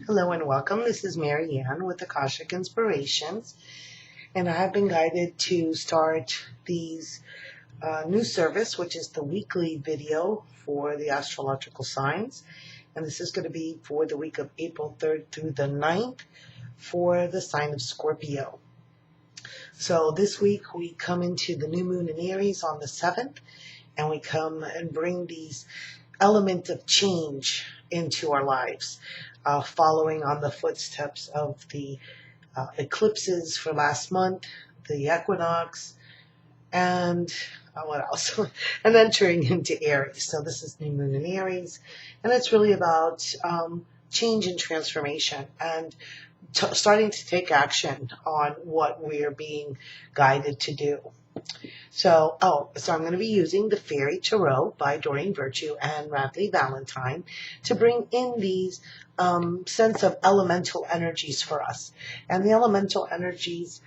Hello and welcome. This is Mary Ann with Akashic Inspirations, and I have been guided to start these new service, which is the weekly video for the astrological signs. And this is going to be for the week of April 3rd through the 9th for the sign of Scorpio. So this week we come into the new moon in Aries on the 7th, and we come and bring these elements of change into our lives, following on the footsteps of the eclipses for last month, the equinox, and what else? And entering into Aries. So this is new moon in Aries, and it's really about change and transformation and starting to take action on what we're being guided to do. So I'm going to be using the Fairy Tarot by Doreen Virtue and Radley Valentine to bring in these sense of elemental energies for us. And the elemental energies,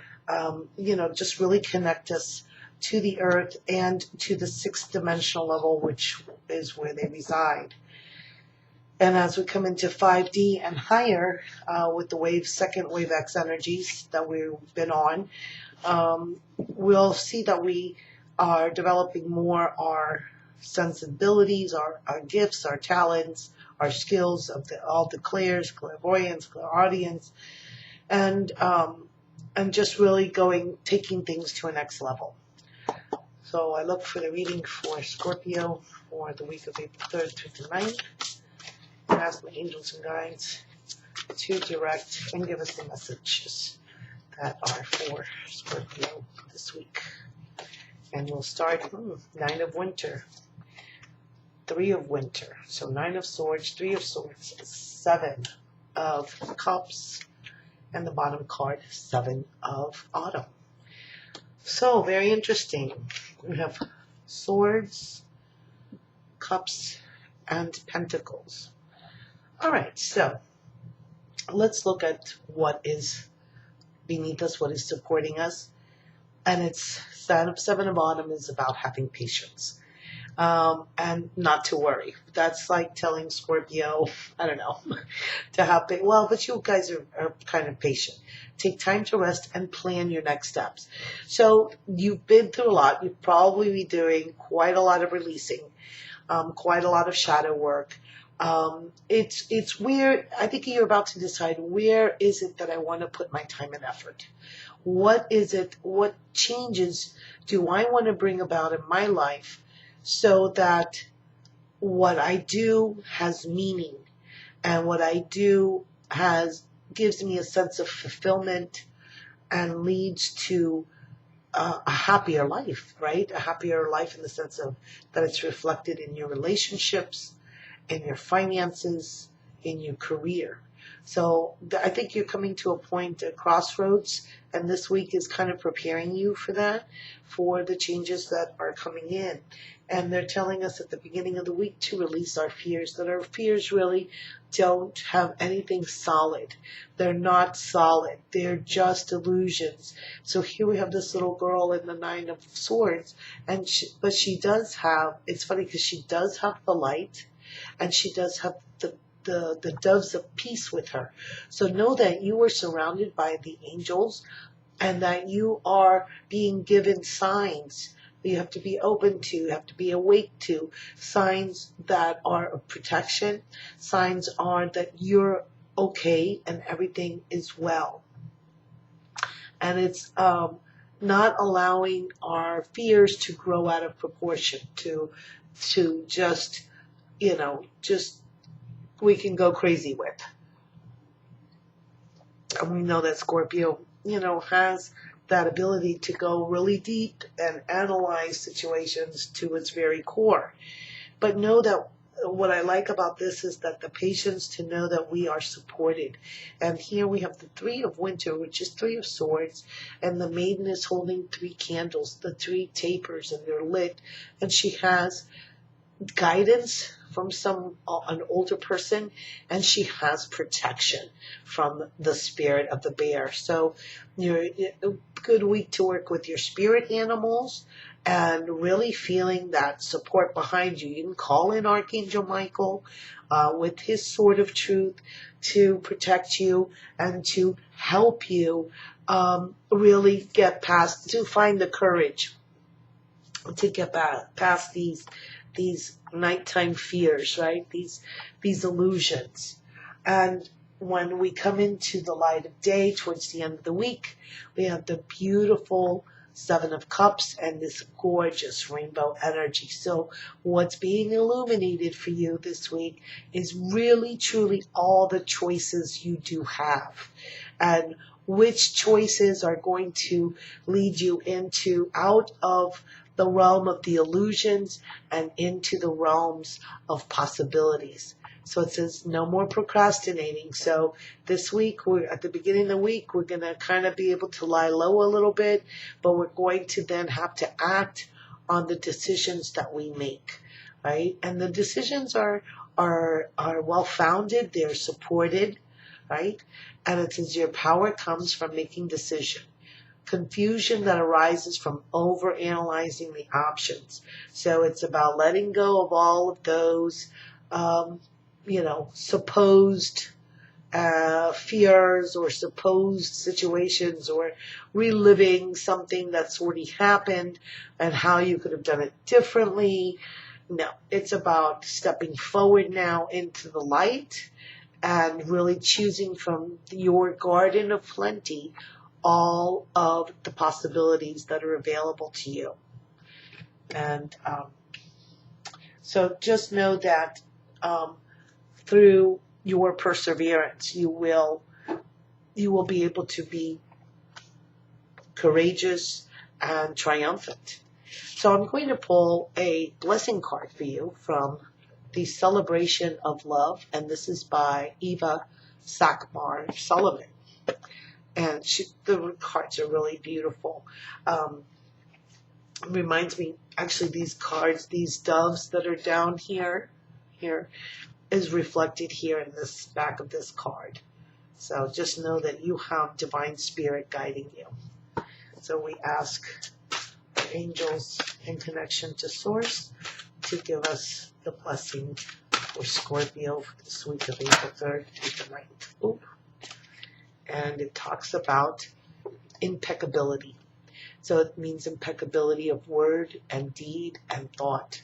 just really connect us to the earth and to the sixth dimensional level, which is where they reside. And as we come into 5D and higher with the second wave X energies that we've been on, we'll see that we are developing more our sensibilities, our gifts, our talents, our skills of all the clairvoyance, clairaudience, and just really taking things to a next level. So I look for the reading for Scorpio for the week of April 3rd through the 9th. And ask my angels and guides to direct and give us the messages that are for Scorpio this week. And we'll start 9 of winter, 3 of winter. So 9 of swords, 3 of swords, 7 of cups, and the bottom card, 7 of autumn. So very interesting. We have swords, cups, and pentacles. All right, so let's look at what is beneath us, what is supporting us. And it's seven of autumn is about having patience and not to worry. That's like telling Scorpio, I don't know, to have but you guys are kind of patient. Take time to rest and plan your next steps. So you've been through a lot. You'll probably be doing quite a lot of releasing, quite a lot of shadow work. It's where I think you're about to decide, where is it that I want to put my time and effort? What is it? What changes do I want to bring about in my life so that what I do has meaning and what I do gives me a sense of fulfillment and leads to a happier life, right? A happier life in the sense of that it's reflected in your relationships, in your finances, in your career. So I think you're coming to a point, a crossroads, and this week is kind of preparing you for that, for the changes that are coming in. And they're telling us at the beginning of the week to release our fears, that our fears really don't have anything solid. They're not solid. They're just illusions. So here we have this little girl in the 9 of swords, but she does have, it's funny because she does have the light, and she does have the doves of peace with her. So know that you are surrounded by the angels and that you are being given signs. You have to be open to, you have to be awake to signs that are of protection. Signs are that you're okay and everything is well. And it's not allowing our fears to grow out of proportion, to just we can go crazy with. And we know that Scorpio, has that ability to go really deep and analyze situations to its very core. But know that what I like about this is that the patience to know that we are supported. And here we have the 3 of winter, which is 3 of swords, and the maiden is holding 3 candles, the 3 tapers, and they're lit. And she has guidance from an older person, and she has protection from the spirit of the bear. So you're a good week to work with your spirit animals and really feeling that support behind you. You can call in Archangel Michael. with his sword of truth to protect you and to help you really get past, to find the courage to get past these nighttime fears, right? These illusions. And when we come into the light of day towards the end of the week, we have the beautiful Seven of Cups and this gorgeous rainbow energy. So what's being illuminated for you this week is really, truly all the choices you do have. And which choices are going to lead you out of the realm of the illusions and into the realms of possibilities. So it says no more procrastinating. So this week, we're at the beginning of the week, we're going to kind of be able to lie low a little bit, but we're going to then have to act on the decisions that we make, right? And the decisions are well-founded, they're supported, right? And it says your power comes from making decisions. Confusion that arises from overanalyzing the options. So it's about letting go of all of those, supposed fears or supposed situations, or reliving something that's already happened and how you could have done it differently. No, it's about stepping forward now into the light and really choosing from your garden of plenty all of the possibilities that are available to you. And so just know that through your perseverance, you will be able to be courageous and triumphant. So I'm going to pull a blessing card for you from the Celebration of Love, and this is by Eva Sackmar Sullivan. And the cards are really beautiful. Reminds me, actually, these cards, these doves that are down here is reflected here in this back of this card. So just know that you have divine spirit guiding you. So we ask the angels in connection to Source to give us the blessing for Scorpio for this week of April 3rd to the 9th. Ooh. And it talks about impeccability. So it means impeccability of word and deed and thought,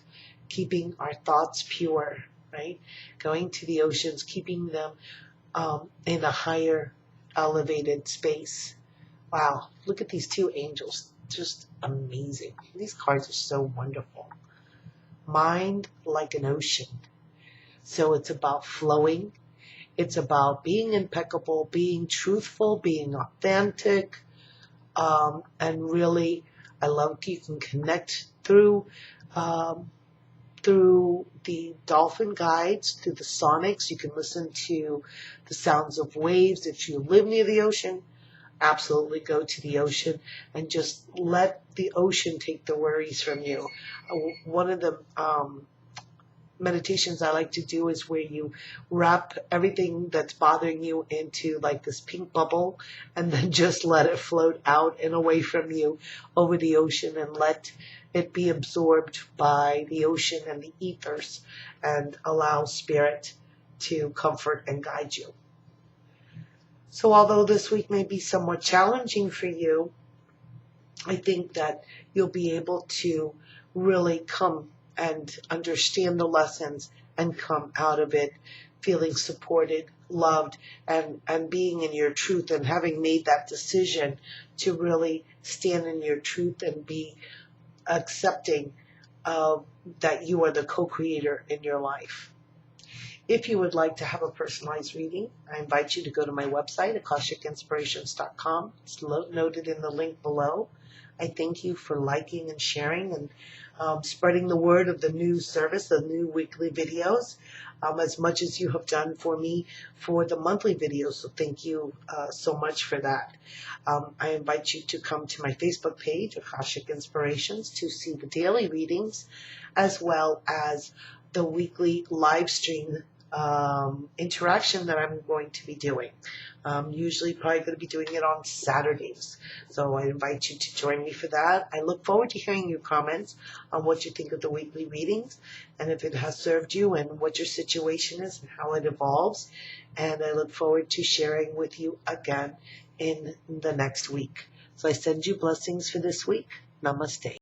keeping our thoughts pure, right? Going to the oceans, keeping them in a higher elevated space. Wow, look at these two angels, just amazing. These cards are so wonderful. Mind like an ocean. So it's about flowing. It's about being impeccable, being truthful, being authentic, and really, I love you can connect through the dolphin guides, through the sonics. You can listen to the sounds of waves. If you live near the ocean, absolutely go to the ocean and just let the ocean take the worries from you. One of the meditations I like to do is where you wrap everything that's bothering you into like this pink bubble and then just let it float out and away from you over the ocean and let it be absorbed by the ocean and the ethers and allow spirit to comfort and guide you. So although this week may be somewhat challenging for you, I think that you'll be able to really come and understand the lessons and come out of it feeling supported, loved, and being in your truth and having made that decision to really stand in your truth and be accepting that you are the co-creator in your life. If you would like to have a personalized reading, I invite you to go to my website, AkashicInspirations.com. It's noted in the link below. I thank you for liking and sharing and spreading the word of the new service, the new weekly videos, as much as you have done for me for the monthly videos. So thank you so much for that. I invite you to come to my Facebook page, Akashic Inspirations, to see the daily readings, as well as the weekly live stream interaction that I'm going to be doing. Usually probably going to be doing it on Saturdays. So I invite you to join me for that. I look forward to hearing your comments on what you think of the weekly readings and if it has served you and what your situation is and how it evolves. And I look forward to sharing with you again in the next week. So I send you blessings for this week. Namaste.